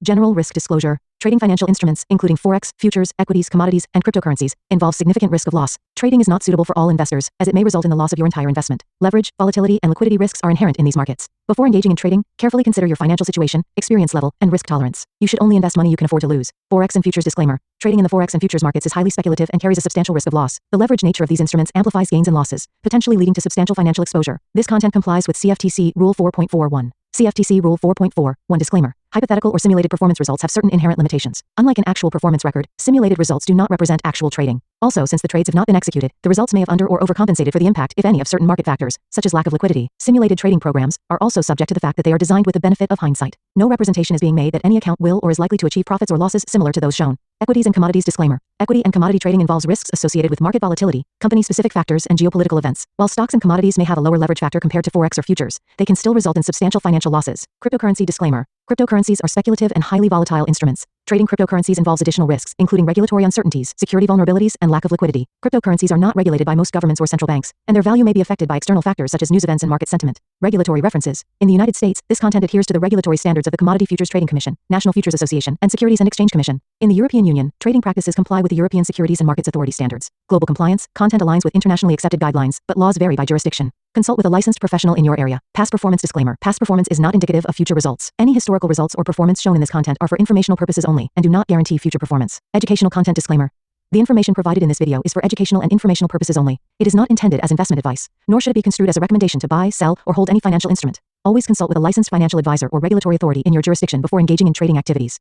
General risk disclosure. Trading financial instruments, including forex, futures, equities, commodities, and cryptocurrencies, involves significant risk of loss. Trading is not suitable for all investors, as it may result in the loss of your entire investment. Leverage, volatility, and liquidity risks are inherent in these markets. Before engaging in trading, carefully consider your financial situation, experience level, and risk tolerance. You should only invest money you can afford to lose. Forex and futures disclaimer. Trading in the forex and futures markets is highly speculative and carries a substantial risk of loss. The leverage nature of these instruments amplifies gains and losses, potentially leading to substantial financial exposure. This content complies with CFTC Rule 4.41. CFTC Rule 4.41 disclaimer. Hypothetical or simulated performance results have certain inherent limitations. Unlike an actual performance record, simulated results do not represent actual trading. Also, since the trades have not been executed, the results may have under or overcompensated for the impact, if any, of certain market factors, such as lack of liquidity. Simulated trading programs are also subject to the fact that they are designed with the benefit of hindsight. No representation is being made that any account will or is likely to achieve profits or losses similar to those shown. Equities and commodities disclaimer. Equity and commodity trading involves risks associated with market volatility, company-specific factors, and geopolitical events. While stocks and commodities may have a lower leverage factor compared to forex or futures, they can still result in substantial financial losses. Cryptocurrency disclaimer. Cryptocurrencies are speculative and highly volatile instruments. Trading cryptocurrencies involves additional risks, including regulatory uncertainties, security vulnerabilities, and lack of liquidity. Cryptocurrencies are not regulated by most governments or central banks, and their value may be affected by external factors such as news events and market sentiment. Regulatory references. In the United States, this content adheres to the regulatory standards of the Commodity Futures Trading Commission, National Futures Association, and Securities and Exchange Commission. In the European Union, trading practices comply with the European Securities and Markets Authority standards. Global compliance, content aligns with internationally accepted guidelines, but laws vary by jurisdiction. Consult with a licensed professional in your area. Past performance disclaimer. Past performance is not indicative of future results. Any historical results or performance shown in this content are for informational purposes only and do not guarantee future performance. Educational content disclaimer. The information provided in this video is for educational and informational purposes only. It is not intended as investment advice, nor should it be construed as a recommendation to buy, sell, or hold any financial instrument. Always consult with a licensed financial advisor or regulatory authority in your jurisdiction before engaging in trading activities.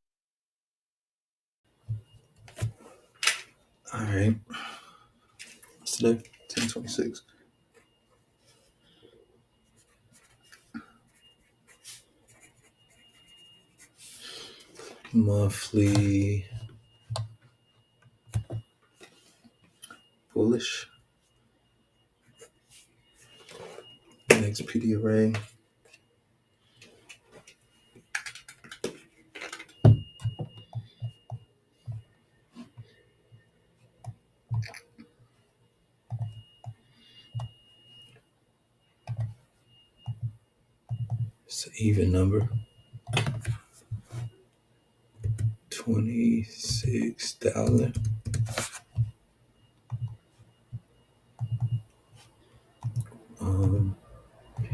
All right. What's today? 10/26. Monthly bullish. Next PD array. It's an even number. 26,000.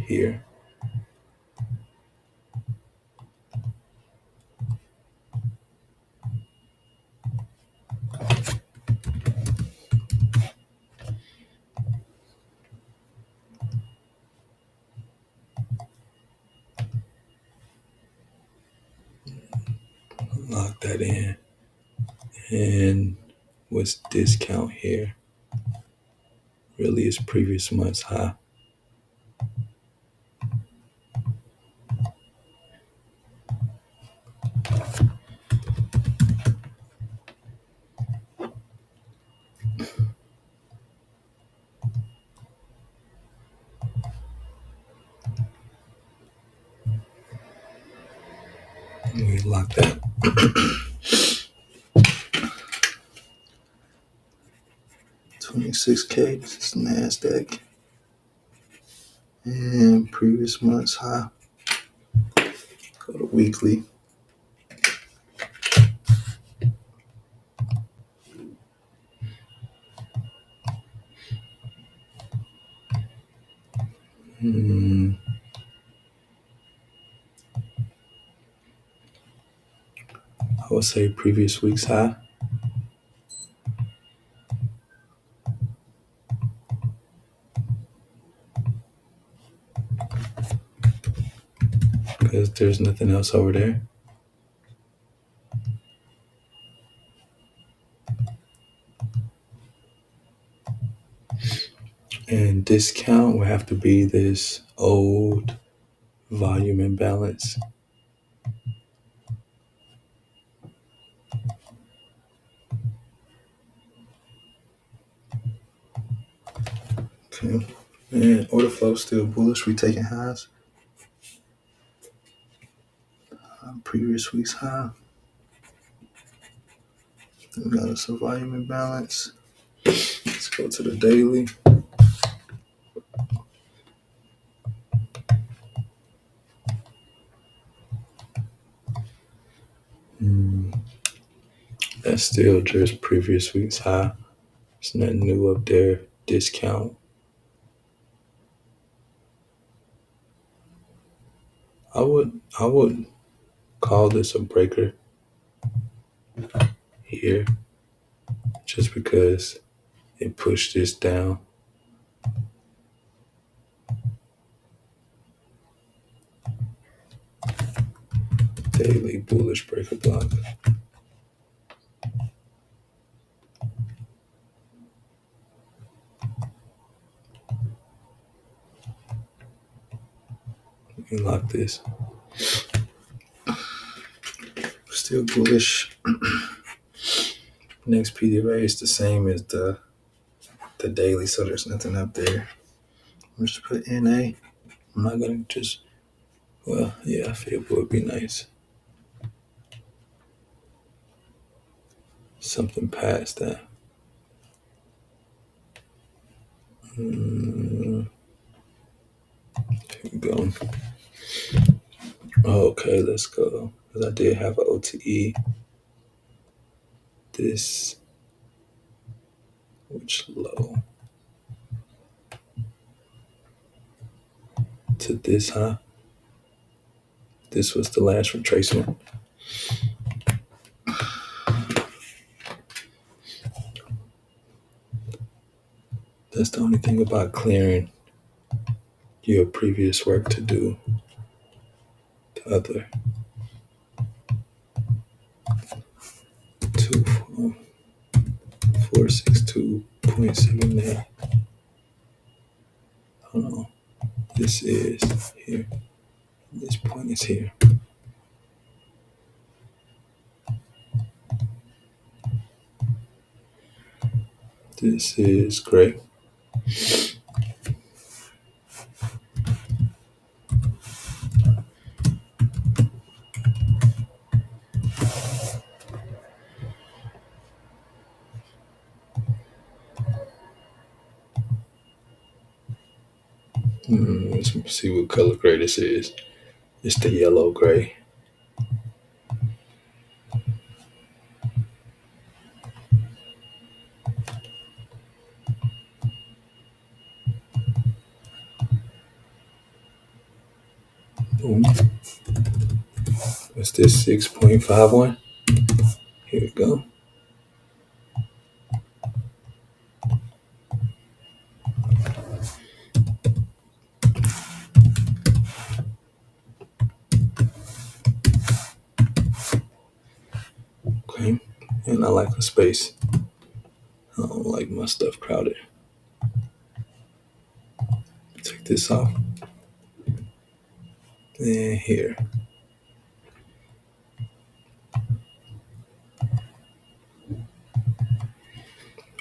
Here. Lock that in. And what's discount here? Really is previous month's high. We lock that. $26K. This is NASDAQ. And previous month's high. Go to weekly. I would say previous week's high. Because there's nothing else over there. And discount will have to be this old volume imbalance. Okay. And order flow still bullish. We taking highs. Previous week's high. We got us a volume imbalance. Let's go to the daily. That's still just previous week's high. There's nothing new up there. Discount. I would call this a breaker here just because it pushed this down. Daily bullish breaker block. You lock this. Still bullish. Next PDRA is the same as the daily, so there's nothing up there. Let's just put NA. I'm not gonna just, well, yeah, I feel it would be nice. Something past that. Here we go. Okay, let's go. Because I did have an OTE. This, which low? To this high. This was the last retracement. That's the only thing about clearing your previous work to do the other 462.78. Hold on. This is here. This point is here. This is gray. Let's see what color gray this is. It's the yellow gray. Boom. What's this? 6.51. Here we go. Okay. And I like the space. I don't like my stuff crowded. Take this off. And here.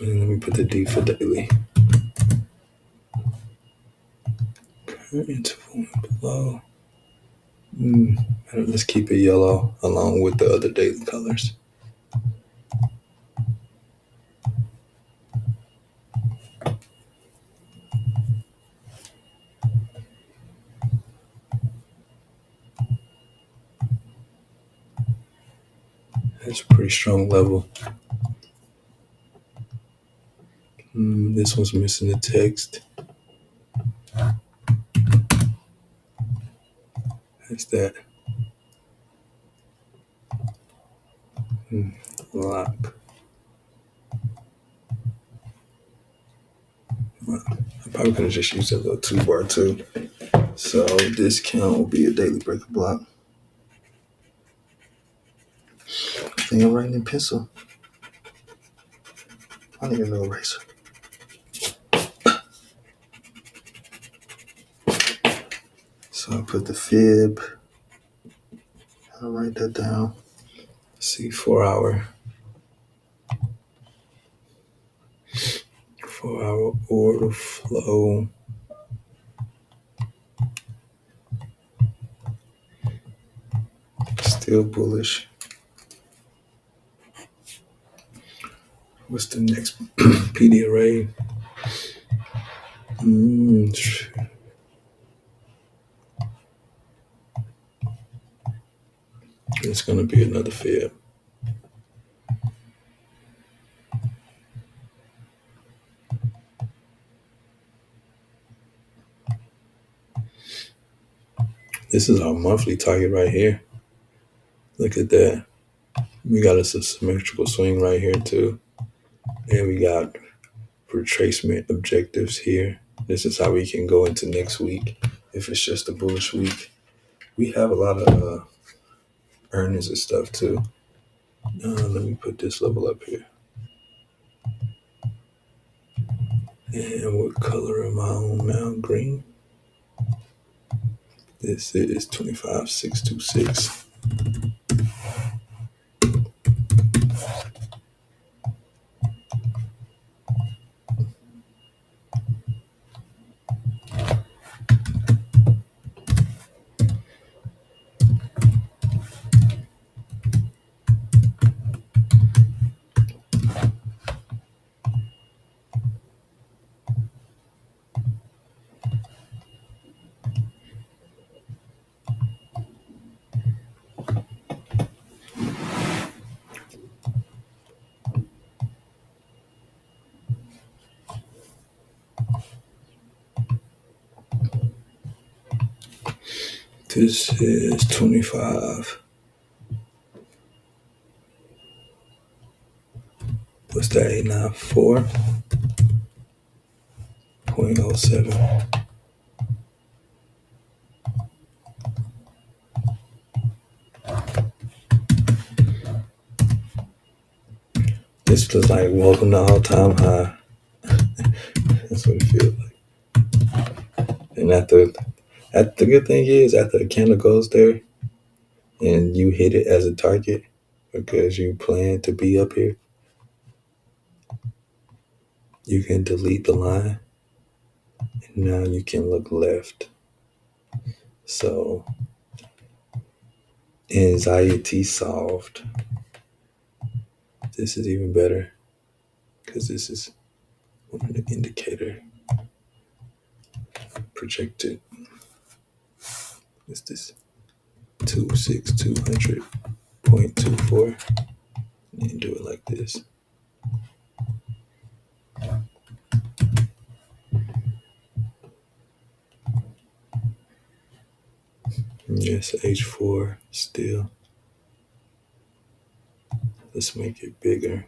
And let me put the D for daily. Current interval below. Let's keep it yellow along with the other daily colors. That's a pretty strong level. This one's missing the text. That's that. Lock. I probably could have just used a little 2-bar too. So discount will be a daily breaker block. I think I'm writing in pencil. I don't even know eraser. So I put the fib. I'll write that down. Let's see, 4 hour. 4 hour order flow. Still bullish. What's the next PD array? It's going to be another fib. This is our monthly target right here. Look at that. We got a symmetrical swing right here too. And we got retracement objectives here. This is how we can go into next week if it's just a bullish week. We have a lot of earnings and stuff too. Let me put this level up here. And what color am I on now? Green. This is 25626. This is 25. What's that? 894.07. This feels like welcome to all-time high. That's what it feels like. And the good thing is, after the candle goes there and you hit it as a target because you plan to be up here, you can delete the line and now you can look left. So anxiety solved. This is even better because this is one of the indicator projected. What's this? 26200.24. And do it like this. Yes, H4 still. Let's make it bigger.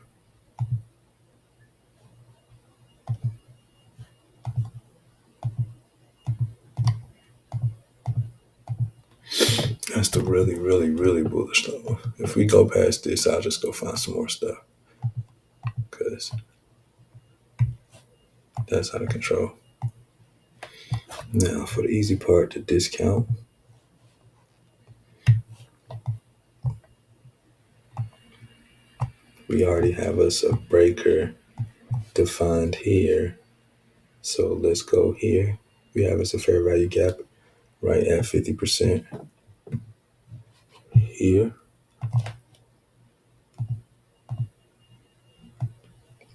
That's the really, really, really bullish level. If we go past this, I'll just go find some more stuff because that's out of control. Now, for the easy part, the discount. We already have us a breaker defined here. So let's go here. We have us a fair value gap right at 50% here.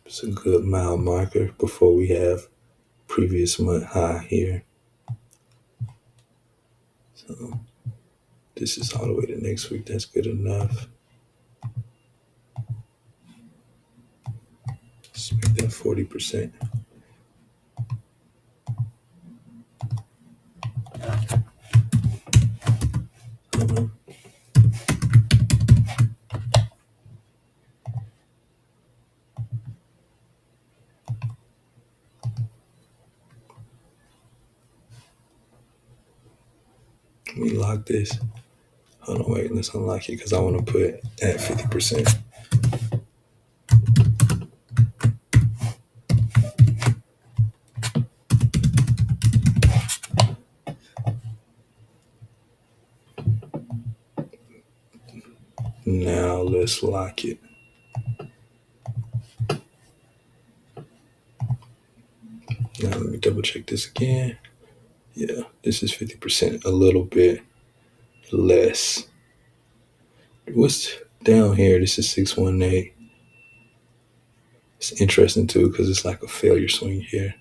It's a good mile marker before we have previous month high here. So this is all the way to next week. That's good enough. Let's make that 40%. We lock this. Hold on, wait, let's unlock it because I want to put at 50%. Now let's lock it. Now let me double check this again. Yeah, this is 50%, a little bit less. What's down here? This is 618. It's interesting too because it's like a failure swing here.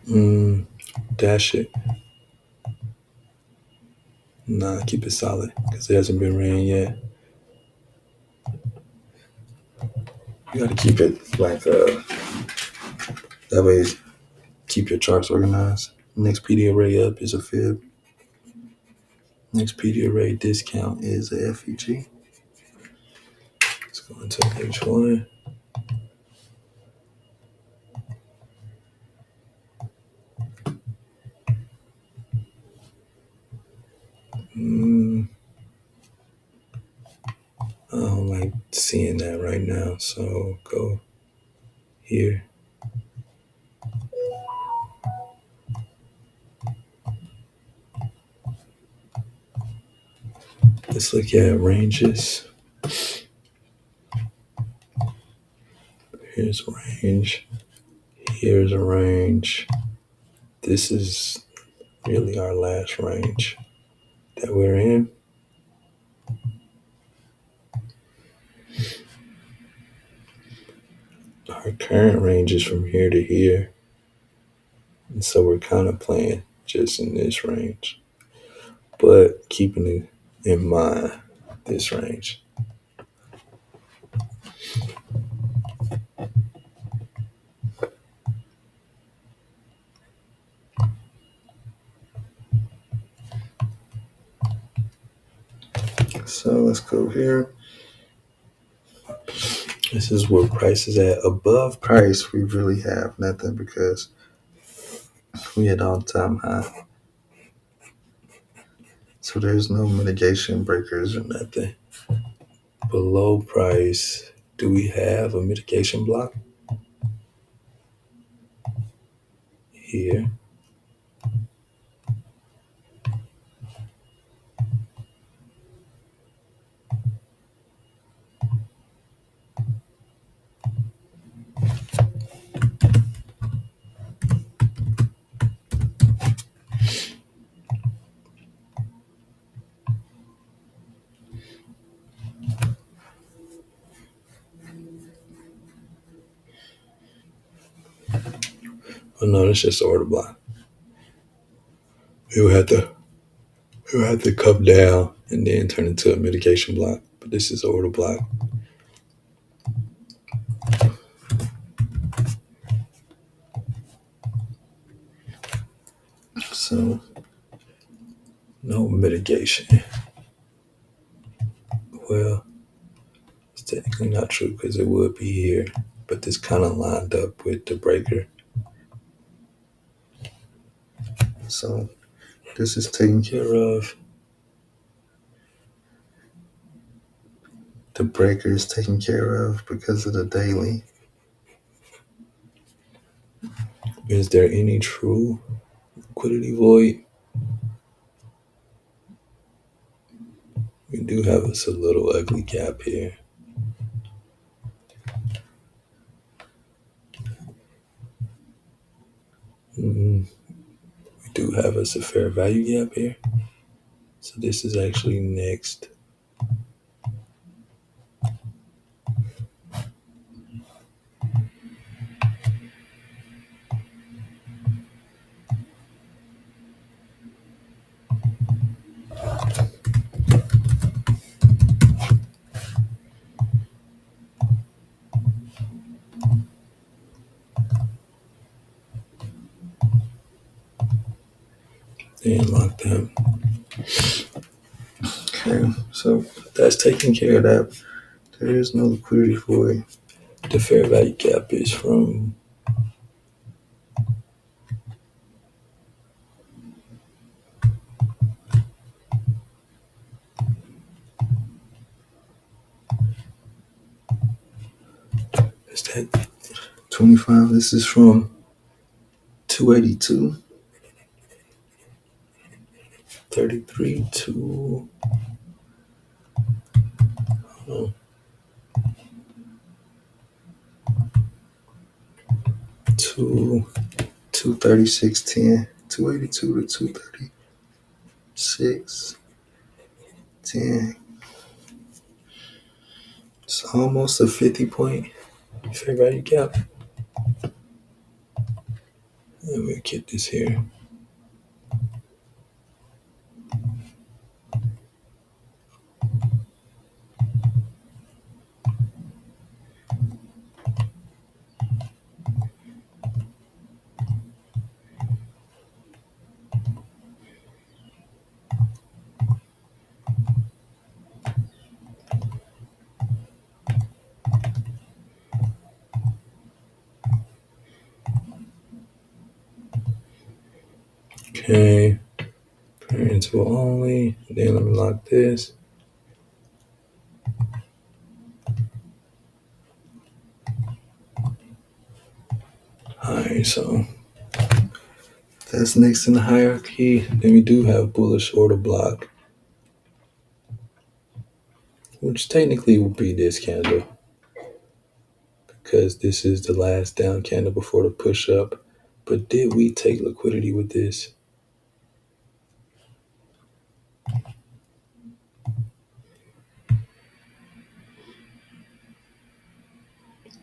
Dash it. Nah, keep it solid because it hasn't been ran yet. You got to keep it like that way. Keep your charts organized. Next PD array up is a fib. Next PD array discount is a FEG. Let's go into H1. I don't like seeing that right now, so go here. Let's look at ranges. Here's a range. Here's a range. This is really our last range that we're in. Our current range is from here to here. And so we're kind of playing just in this range, but keeping it in mind, this range. So let's go here. This is where price is at. Above price, we really have nothing because we had all-time high. So there's no mitigation breakers or nothing. Below price, do we have a mitigation block? Here. Oh no, that's just order block. It would have to come down and then turn into a mitigation block. But this is an order block. So no mitigation. Well, it's technically not true because it would be here, but this kind of lined up with the breaker. So this is taken care of. The breaker is taken care of because of the daily. Is there any true liquidity void? We do have us a little ugly gap here. We do have us a fair value gap here. So this is actually next. And lock that. Okay, so that's taking care of that. There is no liquidity void. The fair value gap is from is that 25? This is from 282, 33 to oh, 236.10, 282 to 236.10. It's almost a 50 point fair value gap. Let me get this here. Okay. Principal only. Then let me lock this. Alright, so that's next in the hierarchy. Then we do have bullish order block, which technically would be this candle because this is the last down candle before the push up. But did we take liquidity with this?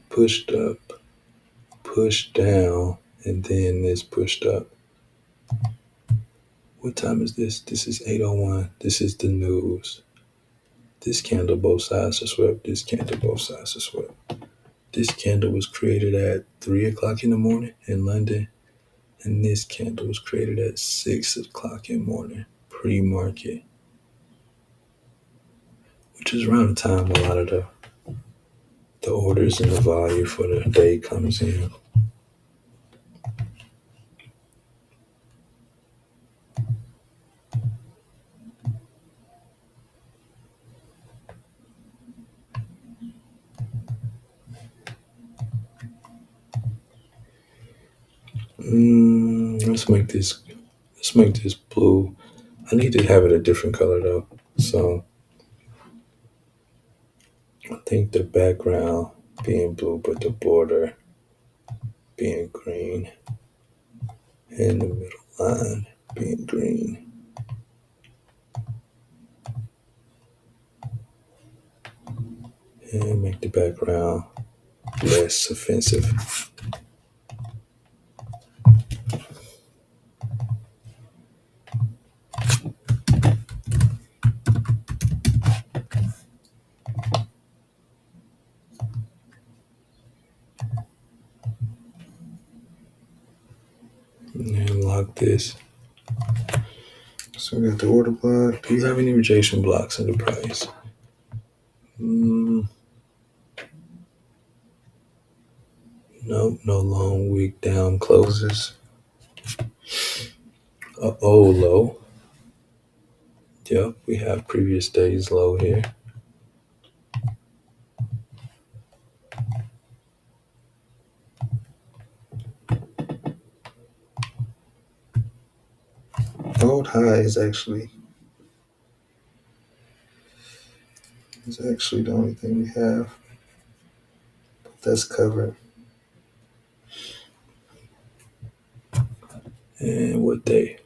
Pushed up, pushed down, and then this pushed up. What time is this? This is 8:01. This is the news. This candle, both sides are swept. This candle, both sides are swept. This candle was created at 3 o'clock in the morning in London. And this candle was created at 6 o'clock in the morning, pre-market, which is around the time a lot of the orders and the volume for the day comes in. Let's make this blue. I need to have it a different color though. So I think the background being blue, but the border being green, and the middle line being green. And make the background less offensive. And lock this. So we got the order block. Do you have any rejection blocks in the price? No long week down closes. Low. Yep, we have previous day's low here. Old high is actually the only thing we have. But that's covered. And what day?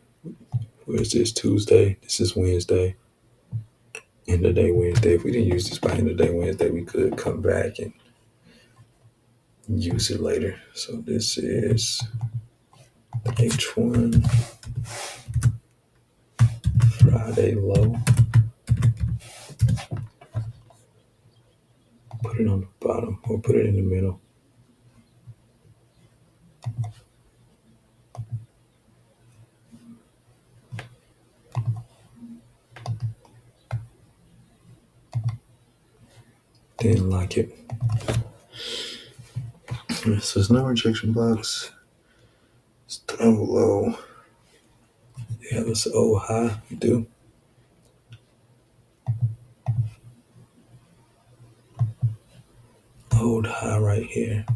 Where's this? Tuesday. This is Wednesday. End of day Wednesday. If we didn't use this by end of day Wednesday, we could come back and use it later. So this is the H1 Friday low. Put it on the bottom or put it in the middle. Then lock it. So there's no rejection blocks. It's double low. Yeah, it's old high. We do. Old high right here.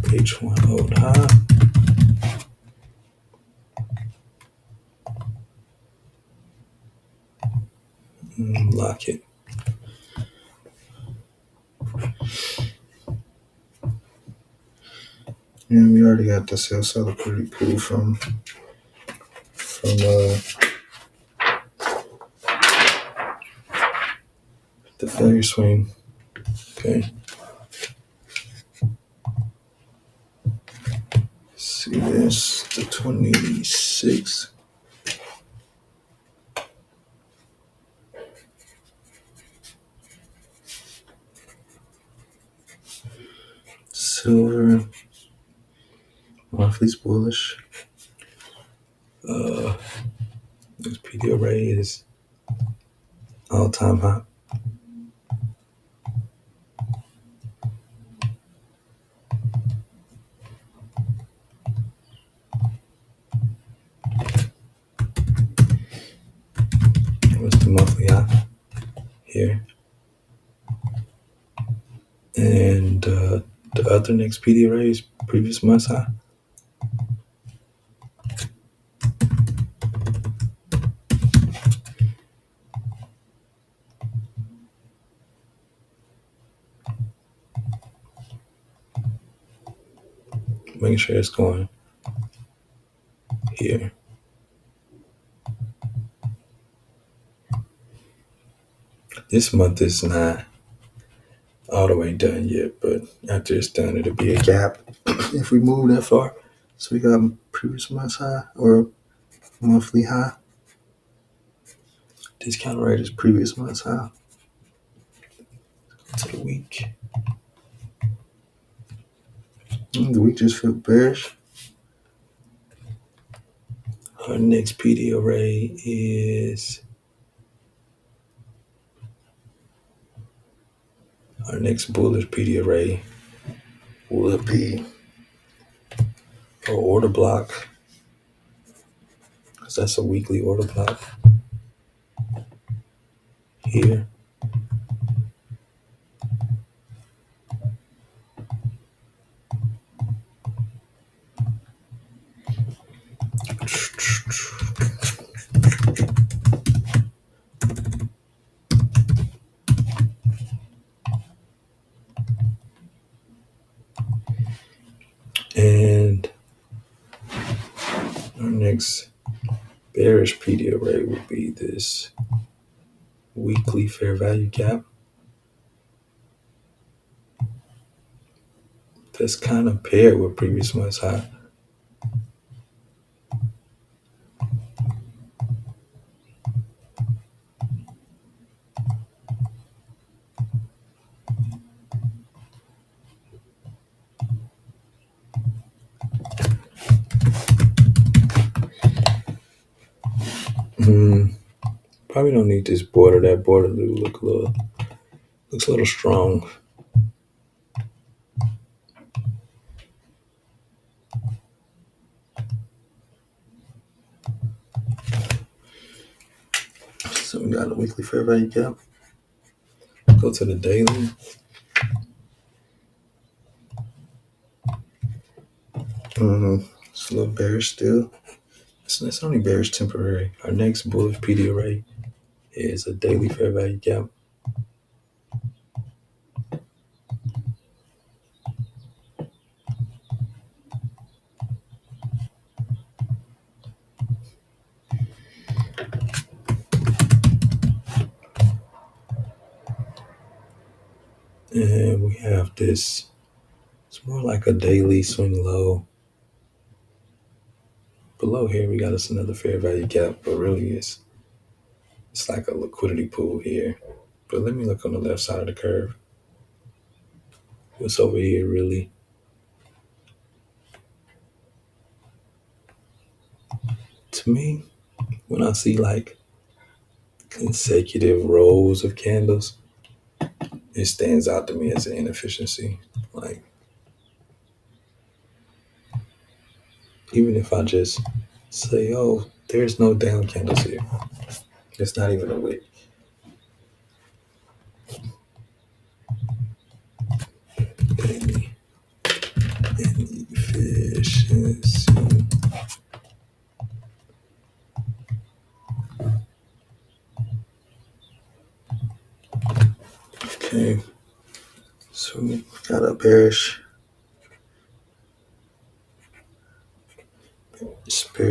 H1 old high. Lock it. And we already got the sell seller pretty cool from The failure swing. Okay. Let's see this. The 26. Silver. Monthly's bullish. This PD array is all-time high. What's the monthly high here? And the other next PD array is previous month's high. Making sure it's going here. This month is not all the way done yet, but after it's done, it'll be a gap if we move that far. So we got previous month's high or monthly high. Discount rate is previous month's high. To the week. The week just felt bearish. Our next PD array is our next bullish PD array will be an order block, because that's a weekly order block here. And our next bearish PD array will be this weekly fair value gap. That's kind of paired with previous month's high. Probably don't need this border. That border looks a little strong. So we got a weekly fair value gap. Go to the daily. It's a little bearish still. It's only bearish temporary. Our next bullish PD array is a daily fair value gap. And we have this, it's more like a daily swing low. Below here, we got us another fair value gap, but really it's like a liquidity pool here. But let me look on the left side of the curve. What's over here really? To me, when I see like consecutive rows of candles, it stands out to me as an inefficiency. Like, even if I just say, oh, there's no down candles here. It's not even a wick. Daily inefficiency. Okay. So we got a bearish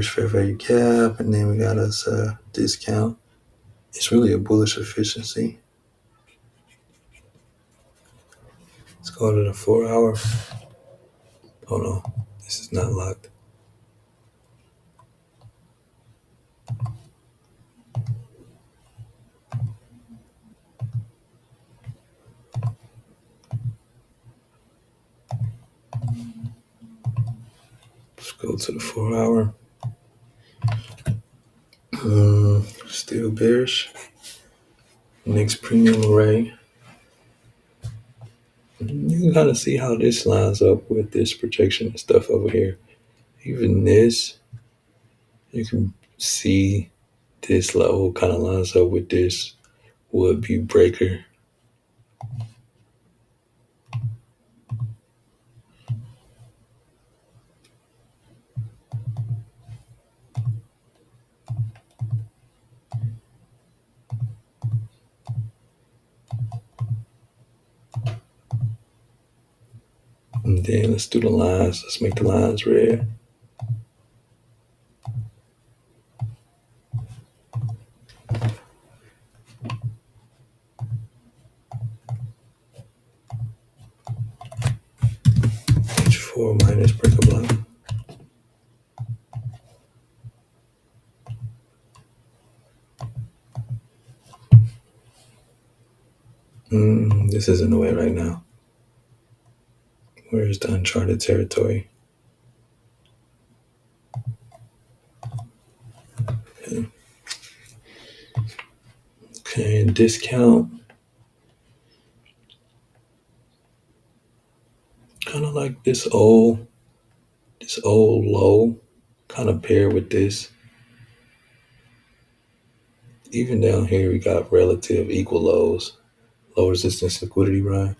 fair value gap, and then we got us a discount. It's really a bullish efficiency. go to the 4 hour. Oh no, this is not locked. Let's go to the 4 hour. Still bearish. Next premium array. You can kind of see how this lines up with this projection and stuff over here. Even this, you can see this level kind of lines up with this would-be breaker. And then let's do the lines. Let's make the lines red. H4 minus breaker block. This isn't the way right now. Where's the uncharted territory? Okay, and discount. Kind of like this old low, kind of paired with this. Even down here, we got relative equal lows, low resistance liquidity run.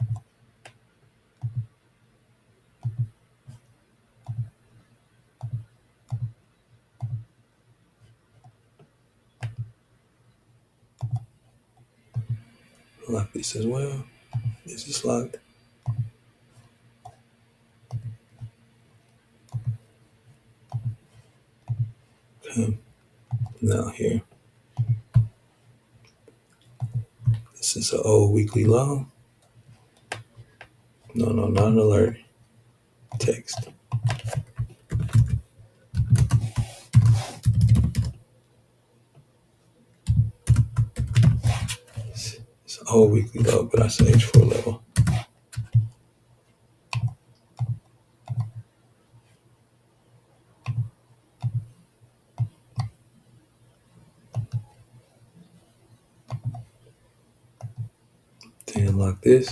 Lock this as well. This is locked. Okay. Now here. This is an old weekly low. No, not an alert. Text. It's an old weekly low, but I say H4 level. Then lock this.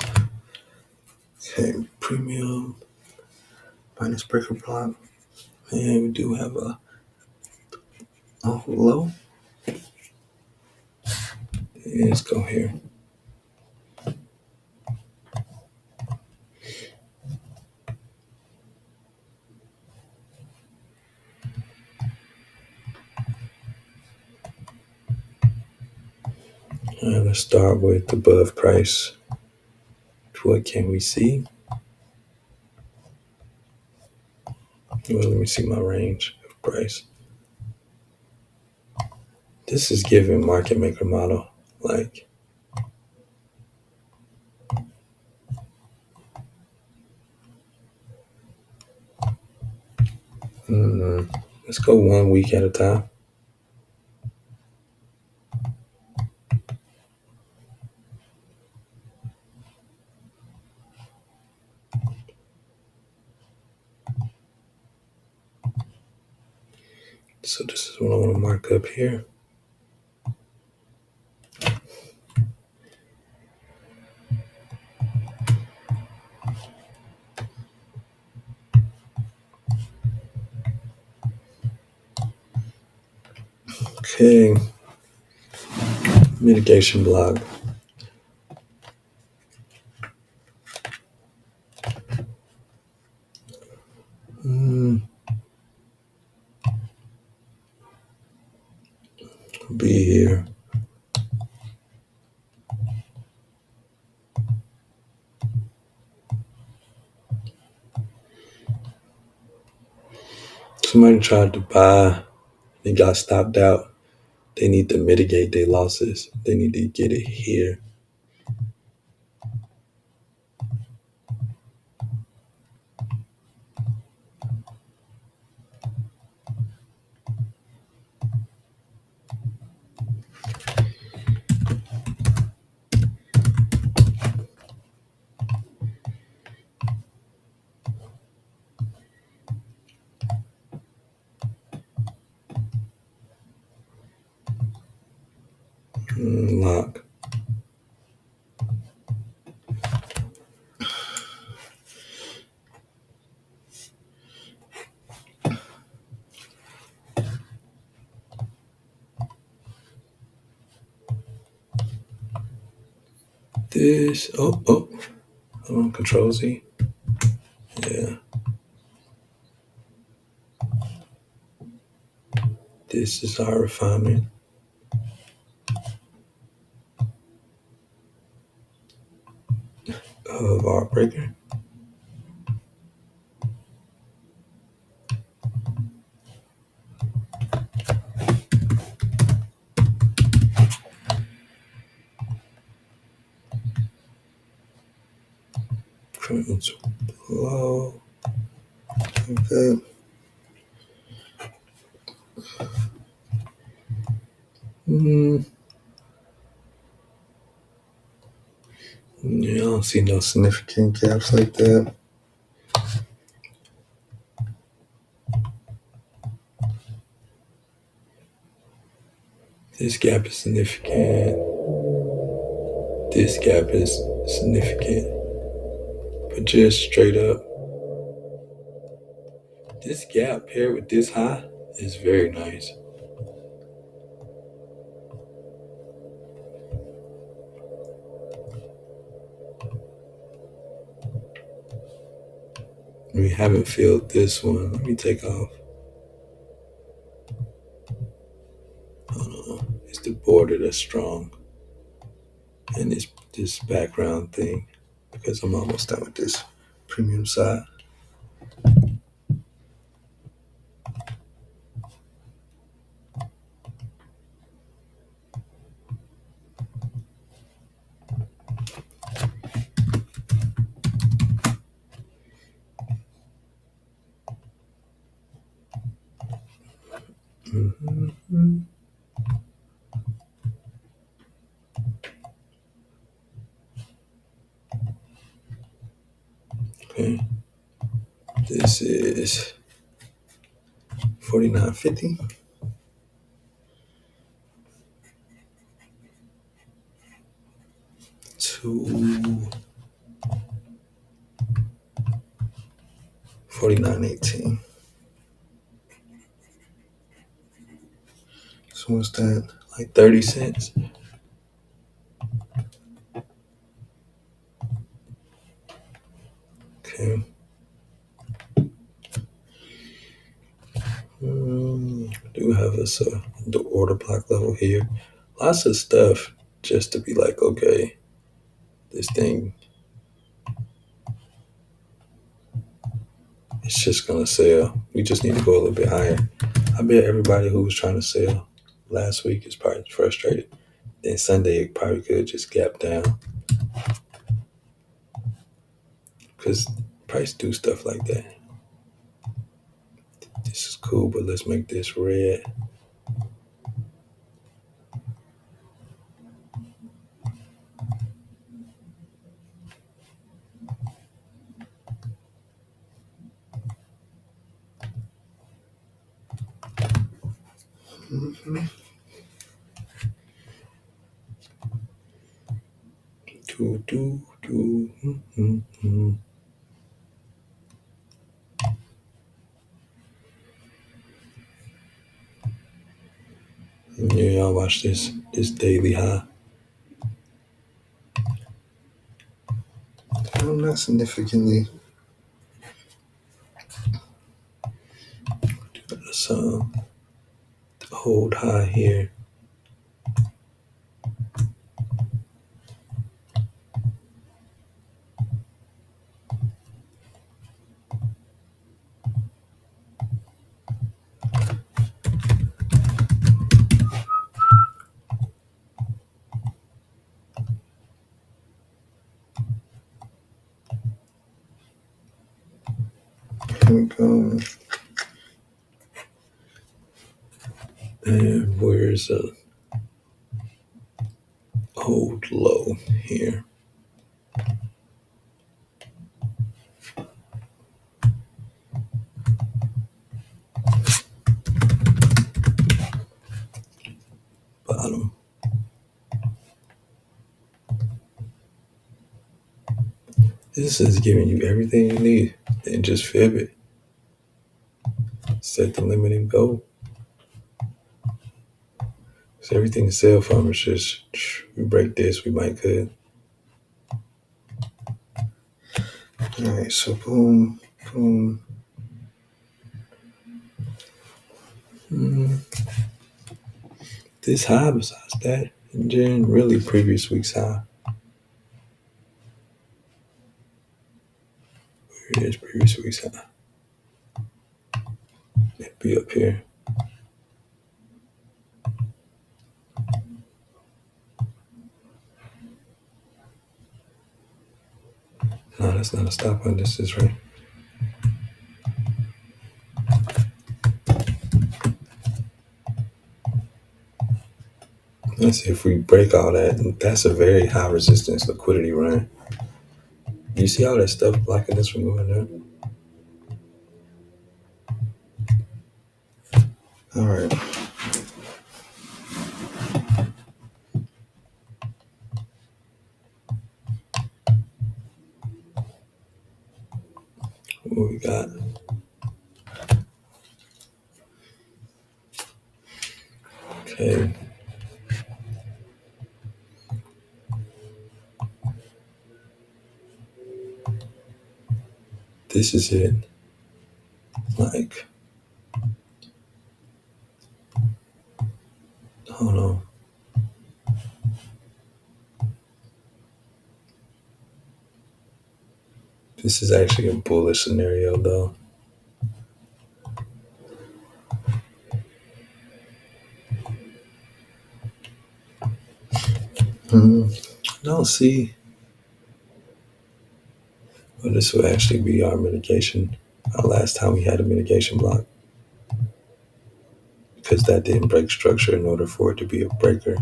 Okay, premium minus breaker block. And we do have a low. And let's go here. All right, let's start with above price. What can we see? Well, let me see my range of price. This is giving market maker model. Like, let's go 1 week at a time. So this is what I want to mark up here. Okay. Mitigation block. Be here. Somebody tried to buy, they got stopped out. They need to mitigate their losses. They need to get it here. this. Hold on, Control Z. Yeah, this is our refinement of our breaker. Currents low. Like that. Yeah, I don't see no significant gaps like that. This gap is significant. This gap is significant. But just straight up, this gap paired with this high is very nice. We haven't filled this one. Let me take off. Hold on. It's the border that's strong. And this background thing. Because I'm almost done with this premium side. Mm-hmm. Okay. This is 49.50. To 49.18. So what's that? Like 30 cents? Okay. Do have us the order block level here. Lots of stuff just to be like, okay, this thing, it's just gonna sell. We just need to go a little bit higher. I bet everybody who was trying to sell last week is probably frustrated. Then Sunday it probably could just gap down because price do stuff like that. This is cool, but let's make this red. Mm-hmm. Mm-hmm. Yeah, y'all watch this daily high. I'm not significantly. Let's hold high here. Here we go. And where's a hold low here? Bottom. This is giving you everything you need. Then just fib it. Set the limit and go. So everything to sell from is just we break this, we might could. All right, so boom, boom. This high besides that, and then really previous week's high. Here it is, previous week's high. It'd be up here. No, that's not a stop on. This is right. Let's see if we break all that. That's a very high resistance liquidity run. You see all that stuff blocking this from moving up? All right. What we got? Okay. This is it. Like, hold on. This is actually a bullish scenario, though. No, see. Well, this will actually be our mitigation. Our last time we had a mitigation block. Because that didn't break structure in order for it to be a breaker.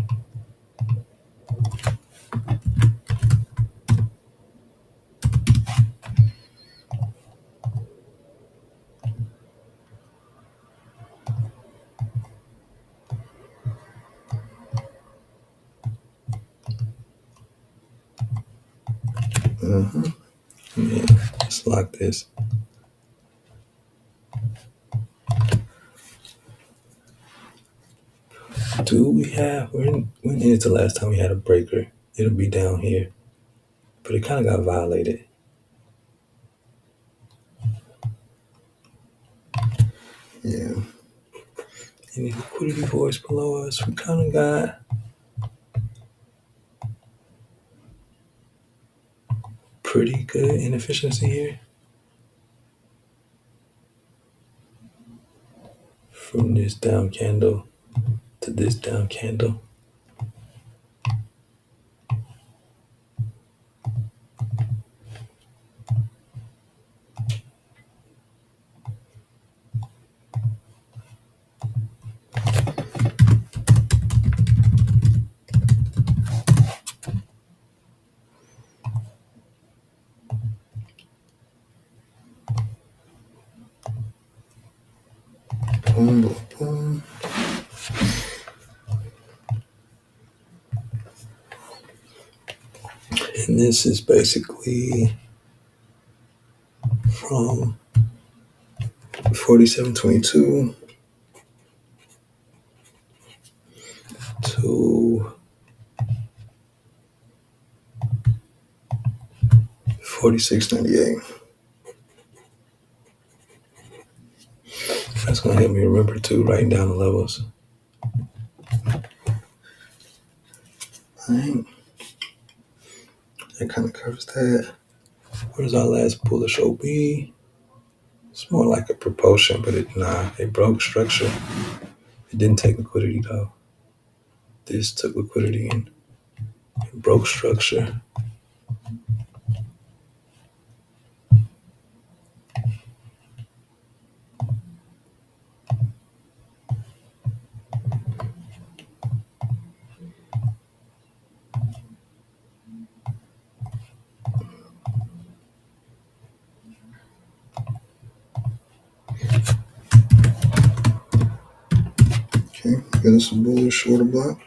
Yeah, let's lock this. Do we have, when is the last time we had a breaker? It'll be down here. But it kind of got violated. Yeah. Any liquidity voice below us? We kind of got pretty good inefficiency here. From this down candle to this down candle. Boom, boom, boom. And this is basically from 47.22 to 46.98. That's gonna help me remember too, writing down the levels. Alright. That kind of covers that. Where's our last bullish OB? It's more like a propulsion, but it broke structure. It didn't take liquidity though. This took liquidity and it broke structure. Okay, get us a bullish order block.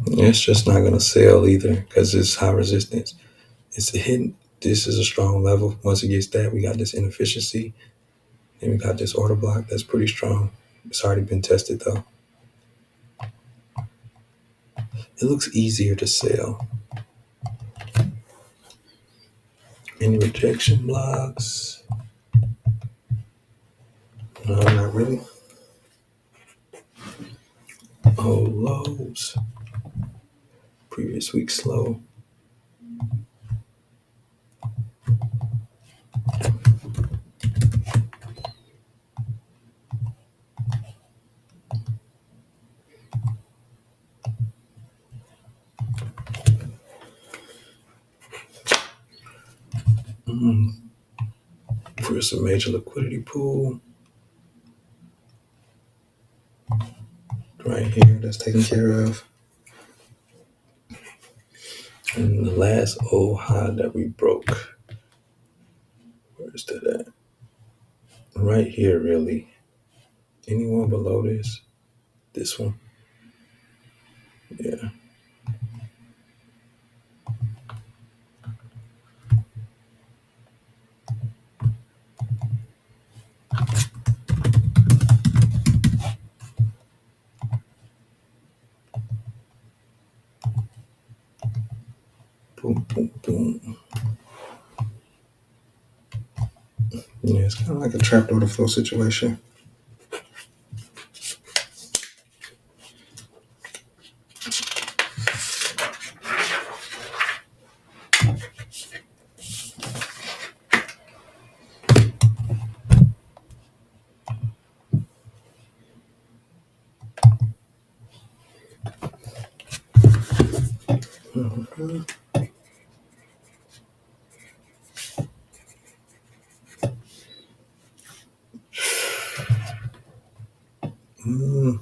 It's just not gonna sell either because it's high resistance. It's hitting This is a strong level. Once it gets that, we got this inefficiency. Then we got this order block. That's pretty strong. It's already been tested though. It looks easier to sell. Any rejection blocks? No, not really. Oh, lows. Previous week slow. For some major liquidity pool. Right here, that's taken care of. And the last old high that we broke. Where's that at? Right here, really. Anyone below this? This one? Yeah. Boom, boom, boom. Yeah, it's kind of like a trapped order flow situation. Mm-hmm. Mm.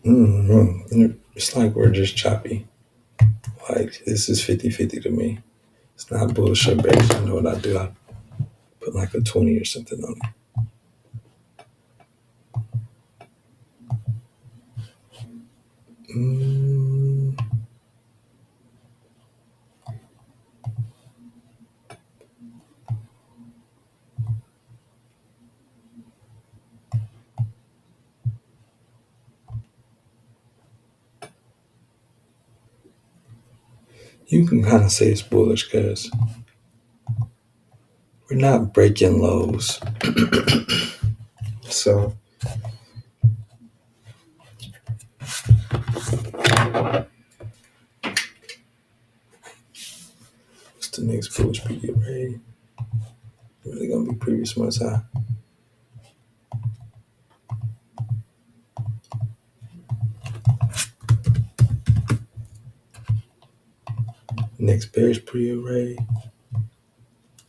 Mm-hmm. It's like we're just choppy. Like this is 50-50 to me. It's not bullshit bears. I know what I do. I put like a 20 or something on it. You can kind of say it's bullish because we're not breaking lows. So what's the next bullish PD array? Really gonna be previous month's high. Next bearish pre array.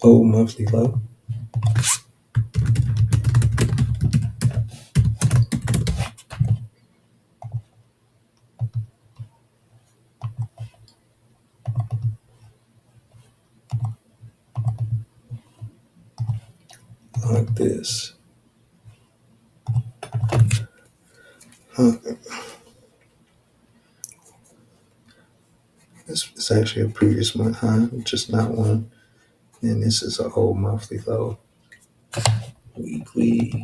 Old monthly low. Like this. It's actually a previous month high, just not one. And this is an old monthly low. Weekly's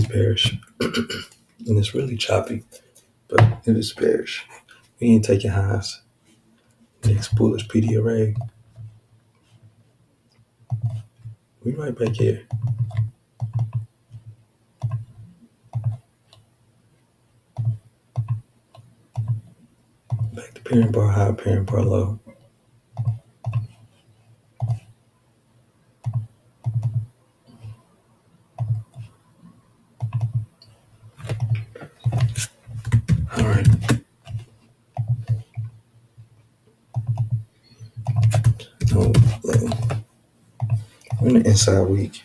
bearish. And it's really choppy, but it is bearish. We ain't taking highs. Next bullish PD array. We right back here. Back to parent bar high, parent bar low. All right. No low. We're in the inside week.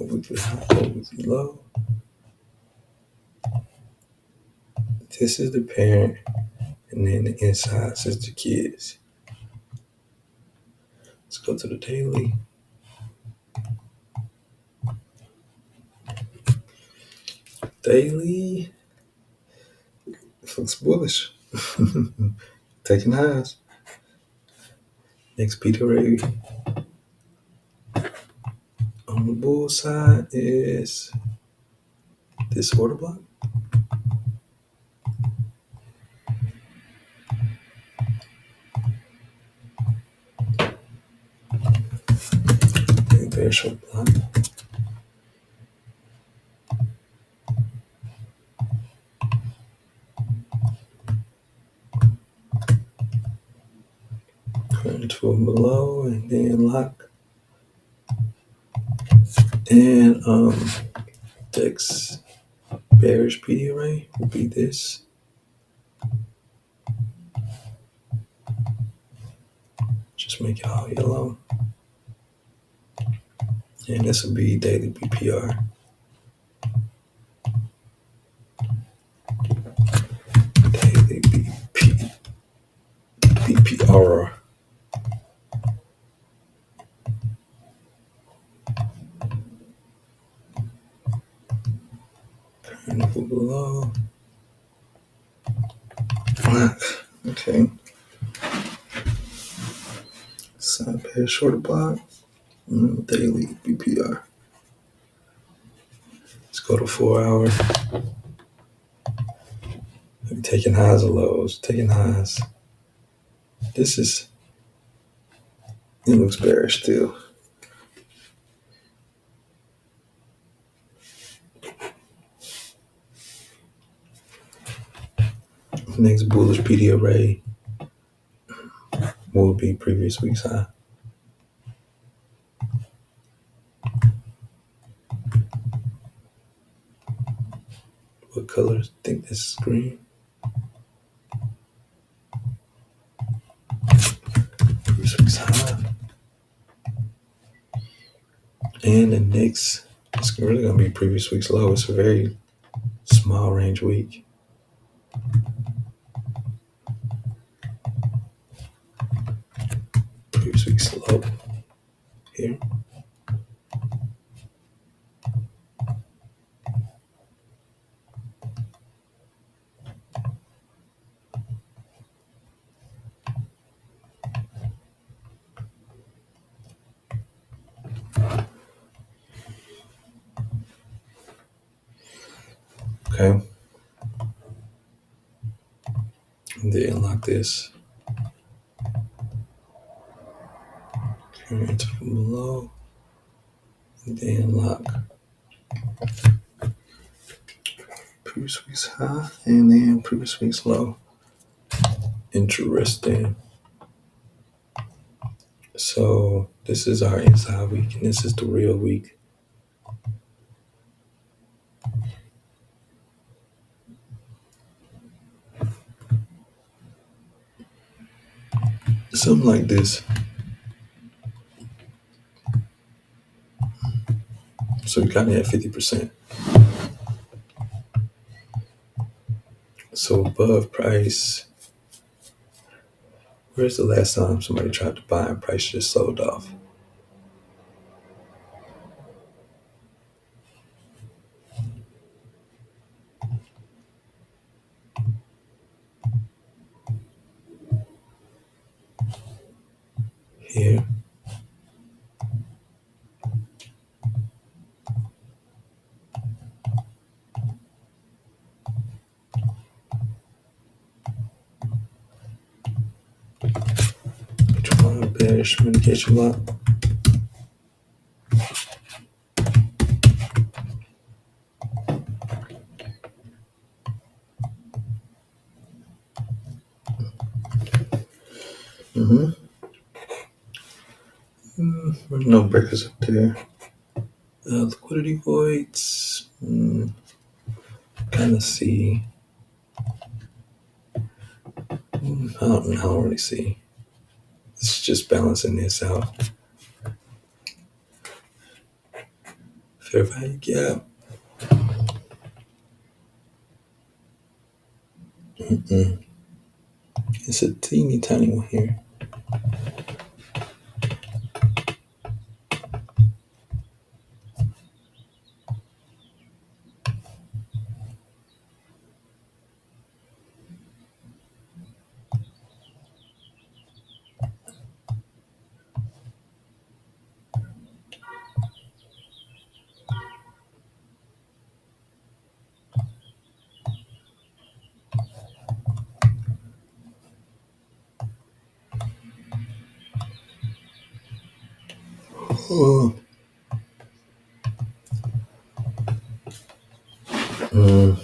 Weekly high, weekly low. This is the parent, and then the inside is the kids. Let's go to the daily. daily. It looks bullish. Taking highs. Next Peter Ray on the bull side is this order block. Bearish order block. Current to below and then lock. And next bearish PD array will be this. Just make it all yellow. And this will be daily BPR. Daily BPR. Current below. Okay. Side pair shorter block. Daily BPR. Let's go to 4 hour. Maybe taking highs or lows. Taking highs. This is, it looks bearish too. Next bullish PD array will be previous week's high. What colors? I think this is green. Previous week's high. And the next, it's really going to be previous week's low. It's a very small range week. Previous week's low here. Okay. And then lock this. Current from below. And then lock. Previous week's high and then previous week's low. Interesting. So this is our inside week and this is the real week. Something like this. So we kind of at 50%. So above price. Where's the last time somebody tried to buy and price just sold off? Here. Bearish communication block. No breakers up there. Liquidity voids. Kind of see. I don't really see. It's just balancing this out. Fair value gap. It's a teeny tiny one here. Oh. Mm.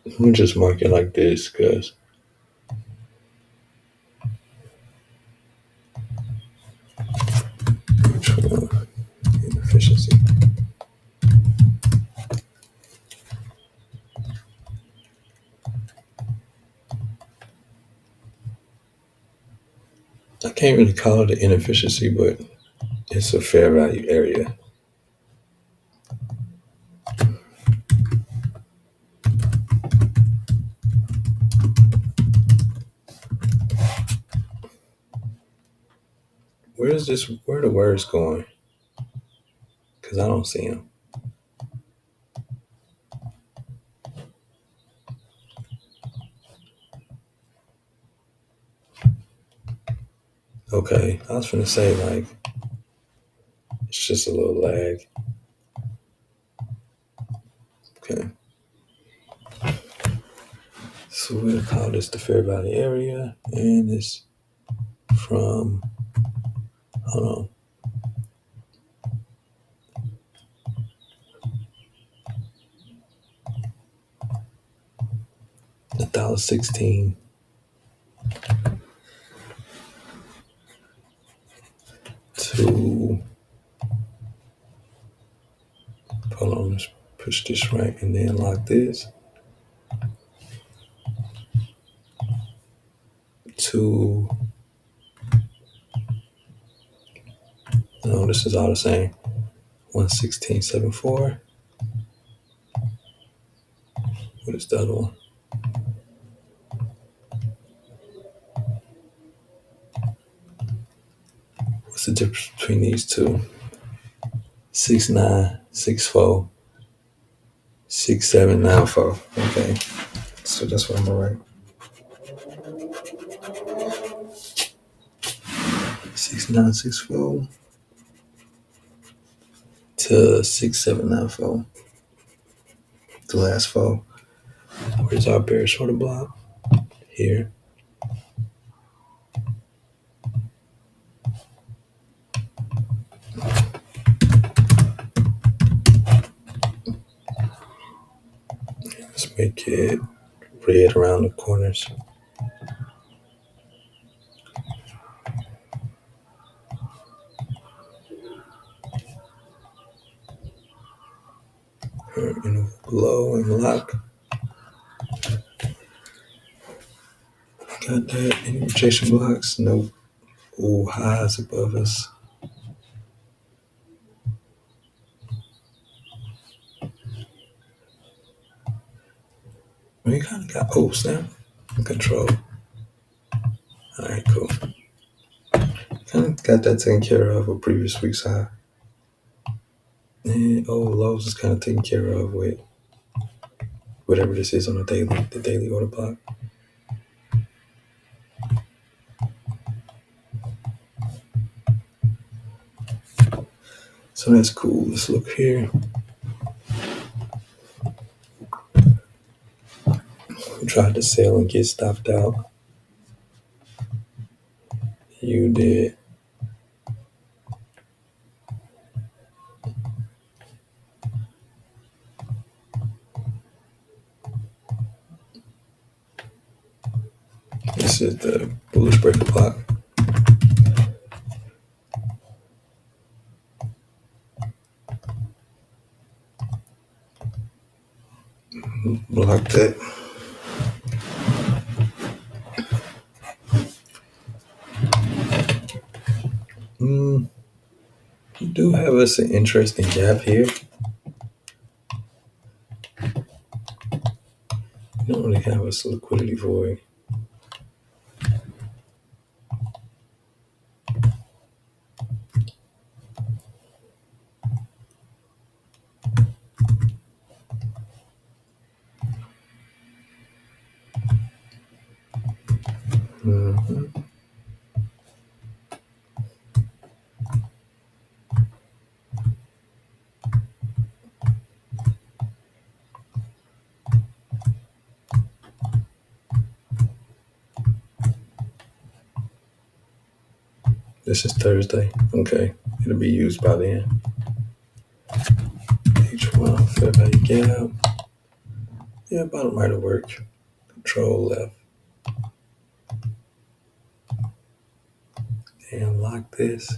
Let me just mark it like this, because which one? Inefficiency. I can't really call it an inefficiency, but it's a fair value area. Where is this? Where are the words going? Because I don't see them. Okay, I was gonna say like it's just a little lag. Okay, so we'll call this the fair value area, and it's from hold on, $1.16 to hold on, let's push this right and then lock this to no, this is all the same. 116.74. What is the other one? What's the difference between these two? 69, 64, 6794. Okay. So that's what I'm gonna write. 6964 to 6794. The last four. Where's our bearish order block? Here. Let's make it red around the corners. And glow and lock. Got that. Any rejection blocks? Nope. Ooh, highs above us. We kind of got snap control. All right, cool. Kind of got that taken care of a previous week's high. And lows is kind of taken care of with whatever this is on the daily order block. So that's cool. Let's look here. We tried to sell and get stopped out. You did. This is the bullish breaker block. Block that. You do have us an interesting gap here. You don't really have us a liquidity void. Mm-hmm. This is Thursday. Okay, it'll be used by then. H1 fair value gap. Yeah, bottom right will work. Control left. And lock this.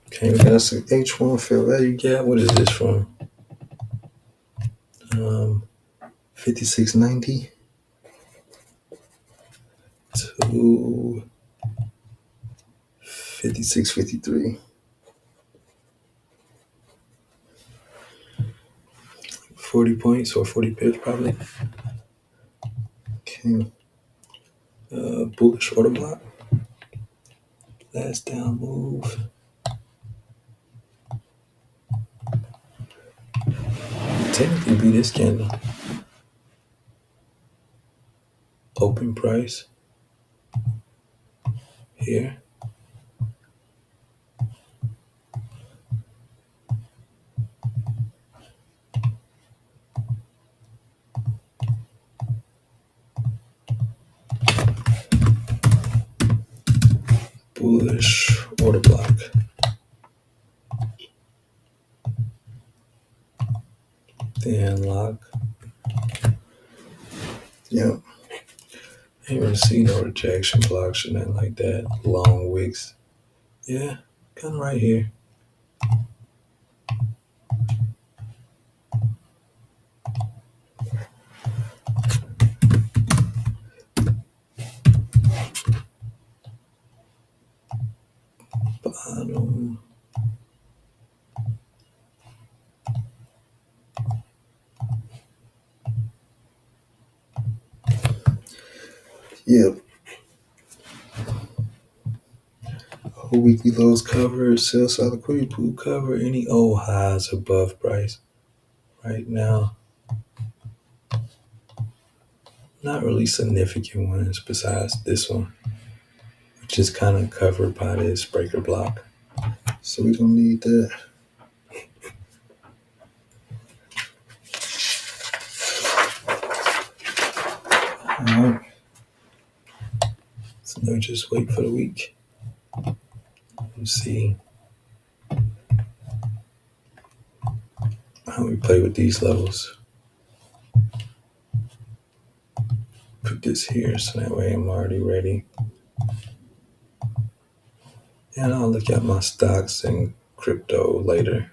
Okay, we got us an H1 fair value gap. What is this from? 56.90 to 56.53. 40 points or 40 pips probably. Okay. Bullish order block. Last down move. Technically be this candle. Open price. Here. Bullish order block. Then lock. Yep. Ain't really see no rejection blocks or nothing like that. Long wicks. Yeah, kind of right here. Bottom. Yep. Whole weekly lows covered. Sell side liquidity pool cover. Any old highs above price. Right now, not really significant ones besides this one, which is kind of covered by this breaker block. So we don't need that. All right. So now just wait for the week. Let's see how we play with these levels. Put this here so that way I'm already ready. And I'll look at my stocks and crypto later.